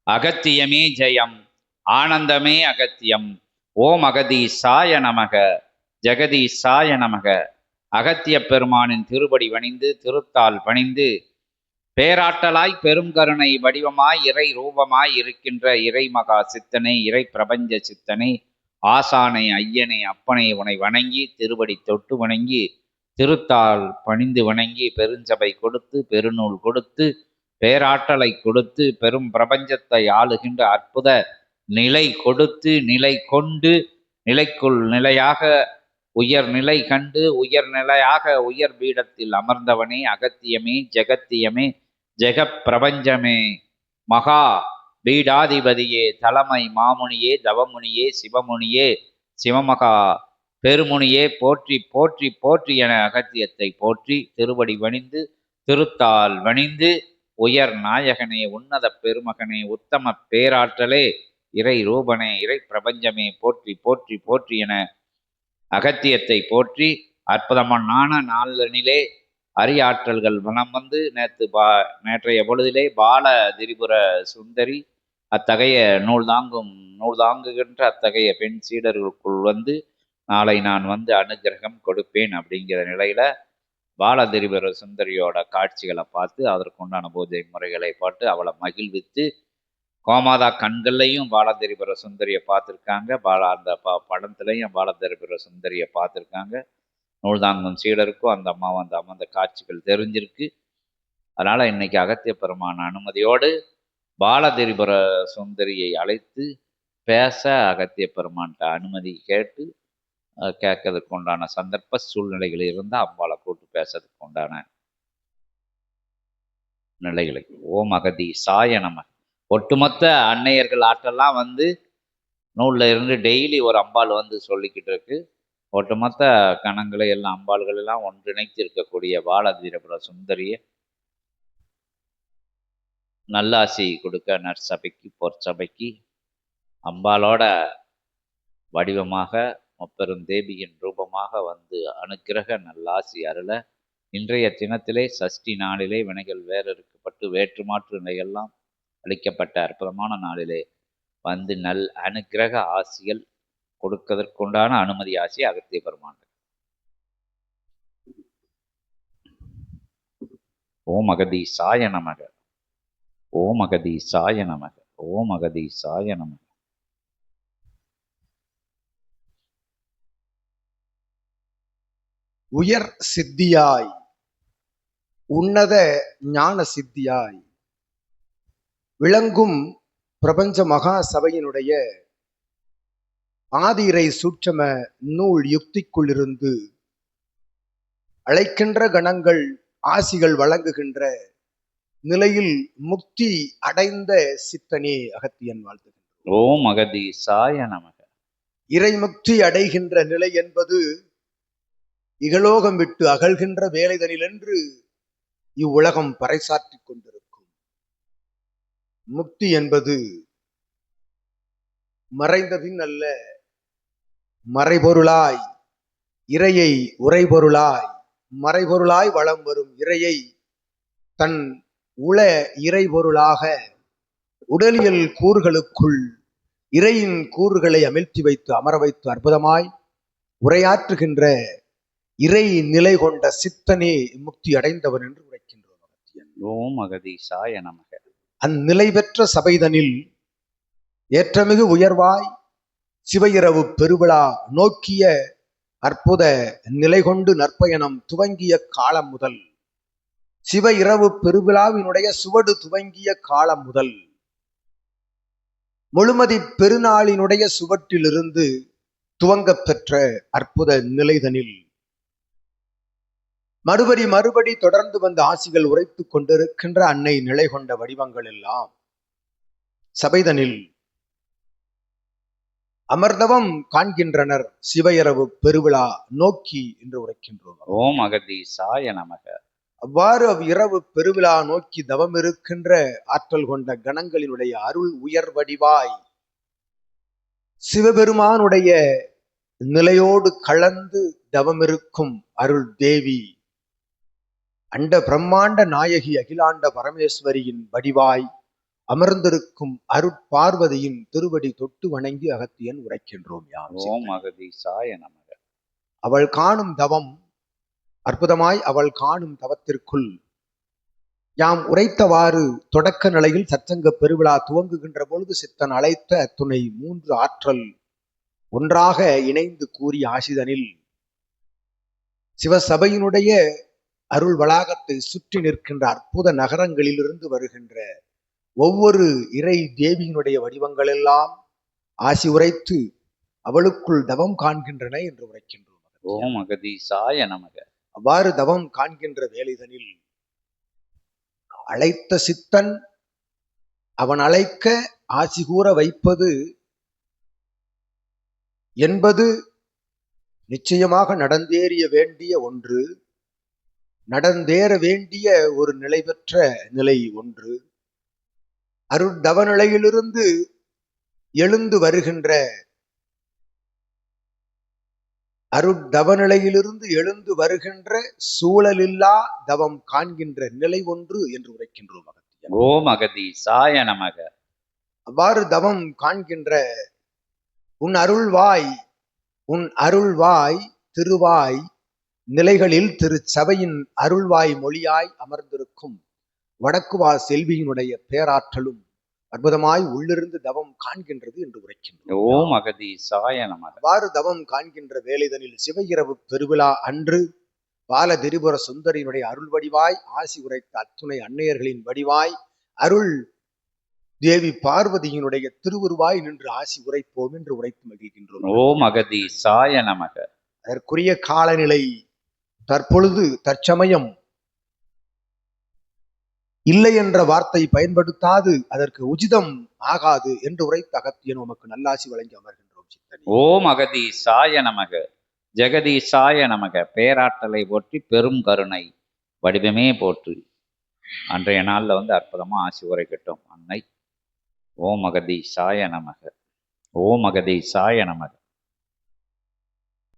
அகத்தியமே ஜெயம், ஆனந்தமே அகத்தியம். ஓம் அகதீசாய நமக, ஜெகதீசாய நமக. அகத்திய பெருமானின் திருப்படி பணிந்து திருத்தால் பணிந்து பேராற்றலாய் பெரும் கருணை வடிவமாய் இறை ரூபமாய் இருக்கின்ற இறை மகா சித்தனை, இறை பிரபஞ்ச சித்தனை, ஆசானை, ஐயனை, அப்பனை உனை வணங்கி திருப்படி தொட்டு வணங்கி திருத்தால் பணிந்து வணங்கி பெருஞ்சபை கொடுத்து பெருநூல் கொடுத்து பேராற்றலை கொடுத்து பெரும் பிரபஞ்சத்தை ஆளுகின்ற அற்புத நிலை கொடுத்து நிலை கொண்டு நிலைக்குள் நிலையாக உயர் நிலை கண்டு உயர் நிலையாக உயர் பீடத்தில் அமர்ந்தவனே அகத்தியமே ஜெகத்தியமே ஜெகப் பிரபஞ்சமே மகா பீடாதிபதியே தலைமை மாமுனியே தவமுனியே சிவமுனியே சிவமகா பெருமுனியே போற்றி போற்றி போற்றி என அகத்தியத்தை போற்றி திருவடி வணிந்து திருத்தால் வணிந்து உயர் நாயகனே உன்னத பெருமகனே உத்தம பேராற்றலே இறை ரூபனே இறை பிரபஞ்சமே போற்றி போற்றி போற்றி என அகத்தியத்தை போற்றி அற்புதமான நாளிலே அரியாற்றல்கள் மனம் வந்து நேற்றைய பொழுதிலே பால திரிபுர சுந்தரி அத்தகைய நூல் தாங்குகின்ற அத்தகைய பெண் சீடர்களுக்குள் வந்து நாளை நான் வந்து அனுகிரகம் கொடுப்பேன் அப்படிங்கிற நிலையில பாலதிரிபுர சுந்தரியோட காட்சிகளை பார்த்து அதற்குண்டான பூஜை முறைகளை பார்த்து அவளை மகிழ்வித்து கோமாதா கண்கள்லையும் பாலதிரிபுர சுந்தரியை பார்த்துருக்காங்க. அந்த படத்துலையும் பாலதிரிபுர சுந்தரியை பார்த்துருக்காங்க. நூல்தாங்கும் சீடருக்கும் அந்த அம்மா வந்து அமர்ந்த காட்சிகள் தெரிஞ்சிருக்கு. அதனால் இன்னைக்கு அகத்திய பெருமான அனுமதியோடு பாலதிரிபுர சுந்தரியை அழைத்து பேச அகத்திய பெருமான்கிட்ட அனுமதி கேட்கறதுக்கு உண்டான சந்தர்ப்ப சூழ்நிலைகள் இருந்தால் அம்பாளை கூட்டு பேசுறதுக்கு உண்டான நிலைகளை. ஓம் அகதி சாய நம. ஒட்டுமொத்த அன்னையர்கள் ஆற்றெல்லாம் வந்து நூலில் இருந்து டெய்லி ஒரு அம்பாள் வந்து சொல்லிக்கிட்டு இருக்கு. ஒட்டுமொத்த கணங்களை எல்லாம் அம்பாள்கள் எல்லாம் ஒன்றிணைத்து இருக்கக்கூடிய பாலதிரிபுர சுந்தரிய நல்லாசி கொடுக்க நற்சபைக்கு பொற்சபைக்கு அம்பாளோட வடிவமாக முப்பெரும் தேவியின் ரூபமாக வந்து அனுக்கிரக நல்லாசி அருள இன்றைய தினத்திலே சஷ்டி நாளிலே வினைகள் வேறறுக்கப்பட்டு வேற்று மாற்று நிலையெல்லாம் அளிக்கப்பட்ட அற்புதமான நாளிலே வந்து நல் அனுக்கிரக ஆசிகள் கொடுக்கதற்குண்டான அனுமதி ஆசி அகத்திய பெருமான். ஓம் அகதீசாய நமக, ஓம் அகதீசாய நமக, ஓம் அகதீசாய நமக. உயர் சித்தியாய் உன்னத ஞான சித்தியாய் விளங்கும் பிரபஞ்ச மகா சபையினுடைய ஆதிரை சூட்சம நூல் யுக்திக்குள்ளிருந்து அழைக்கின்ற கணங்கள் ஆசிகள் வழங்குகின்ற நிலையில் முக்தி அடைந்த சித்தனே அகத்தியன் வாழ்த்துகின்றோம். ஓம் அகதீசாய நமக. இறைமுக்தி அடைகின்ற நிலை என்பது இகலோகம் விட்டு அகழ்கின்ற வேலைதனில் என்று இவ்வுலகம் பறைசாற்றிக் கொண்டிருக்கும். முக்தி என்பது மறைந்த பின் அல்ல, மறைபொருளாய் இறையை உரைபொருளாய் மறைபொருளாய் வளம் வரும் இறையை தன் உள இறைபொருளாக உடலியல் கூறுகளுக்குள் இறையின் கூறுகளை அமிழ்த்தி வைத்து அமர வைத்து அற்புதமாய் உரையாற்றுகின்ற இறை நிலை கொண்ட சித்தனே முக்தி அடைந்தவன் என்று உரைக்கின்றோம். ஓம் அகதீசாய நமக. அந்நிலை பெற்ற சபைதனில் ஏற்றமிகு உயர்வாய் சிவையிரவு பெருவிழா நோக்கிய அற்புத நிலை கொண்டு நற்பயணம் துவங்கிய காலம் முதல், சிவ இரவு பெருவிழாவினுடைய சுவடு துவங்கிய காலம் முதல், முழுமதி பெருநாளினுடைய சுவற்றிலிருந்து துவங்க பெற்ற அற்புத நிலைதனில் மறுபடி தொடர்ந்து வந்த ஆசிகள் உரைத்துக் கொண்டிருக்கின்ற அன்னை நிலை கொண்ட வடிவங்கள் எல்லாம் சபைதனில் அமர்தவம் காண்கின்றனர். சிவையரவு பெருவிழா நோக்கி என்று உரைக்கின்றோம். ஓம் அகதீசாய நமக. அவ்வாறு இரவு பெருவிழா நோக்கி தவம் இருக்கின்ற ஆற்றல் கொண்ட கணங்களினுடைய அருள் உயர் வடிவாய் சிவபெருமானுடைய நிலையோடு கலந்து தவம் இருக்கும் அருள் தேவி அண்ட பிரம்மாண்ட நாயகி அகிலாண்ட பரமேஸ்வரியின் வடிவாய் அமர்ந்திருக்கும் அருட்பார்வதியின் திருவடி தொட்டு வணங்கி அகத்தியன் உரைக்கின்றோம் யாம். ஓம் அகதீசாய நமக. அவள் காணும் தவம் அற்புதமாய் அவள் காணும் தவத்திற்குள் யாம் உரைத்தவாறு தொடக்க நிலையில் சச்சங்க பெருவிழா துவங்குகின்ற பொழுது சித்தன் அழைத்த துணை 3 ஆற்றல் ஒன்றாக இணைந்து கூறிய ஆசிதனில் சிவசபையினுடைய அருள் வளாகத்தை சுற்றி நிற்கின்ற அற்புத நகரங்களிலிருந்து வருகின்ற ஒவ்வொரு இறை தேவியினுடைய வடிவங்கள் எல்லாம் ஆசி உரைத்து அவளுக்குள் தவம் காண்கின்றன என்று உரைக்கின்றோம். ஓம் அகதீசாய நமக. அவ்வாறு தவம் காண்கின்ற வேலைதனில் அழைத்த சித்தன் அவன் அழைக்க ஆசி கூற வைப்பது என்பது நிச்சயமாக நடந்தேறிய வேண்டிய ஒன்று, நடந்தேற வேண்டிய ஒரு நிலை பெற்ற நிலை ஒன்று. அருட்தவ நிலையிலிருந்து எழுந்து வருகின்ற சூழலில்லா தவம் காண்கின்ற நிலை ஒன்று என்று உரைக்கின்றோம். ஓம் அகதீசாய நமக. அவ்வாறு தவம் காண்கின்ற உன் அருள்வாய் திருவாய் நிலைகளில் திருச்சபையின் அருள்வாய் மொழியாய் அமர்ந்திருக்கும் வடக்குவா செல்வியினுடைய பேராற்றலும் அற்புதமாய் உள்ளிருந்து தவம் காண்கின்றது என்று உரைக்கின்றோம். ஓம் அகதீசாய நமக. அவ்வாறு தவம் காண்கின்ற வேலைதனில் சிவ இரவு பெருவிழா அன்று பால திரிபுர சுந்தரியினுடைய அருள் வடிவாய் ஆசி உரைத்த அத்துணை அன்னையர்களின் வடிவாய் அருள் தேவி பார்வதியினுடைய திருவுருவாய் நின்று ஆசி உரைப்போம் என்று உரைத்து மகிழ்கின்றோம். ஓம் அகதீசாய நமக. அதற்குரிய காலநிலை தற்பொழுது தற்சமயம் இல்லை என்ற வார்த்தை பயன்படுத்தாது, அதற்கு உச்சிதம் ஆகாது என்று உரைத்த அகத்தியன் உமக்கு நல்லாசி வழங்கி அமர்கின்றோம். சித்தனே ஓம் அகதீசாய நமக. ஜெகதீசாய நமக. பேராற்றலை போற்றி பெரும் கருணை வடிவமே போற்றி. அன்றைய நாள்ல அற்புதமா ஆசி உரைக்கட்டும் அன்னை. ஓம் அகதீசாய நமக. ஓம் அகதீசாய நமக.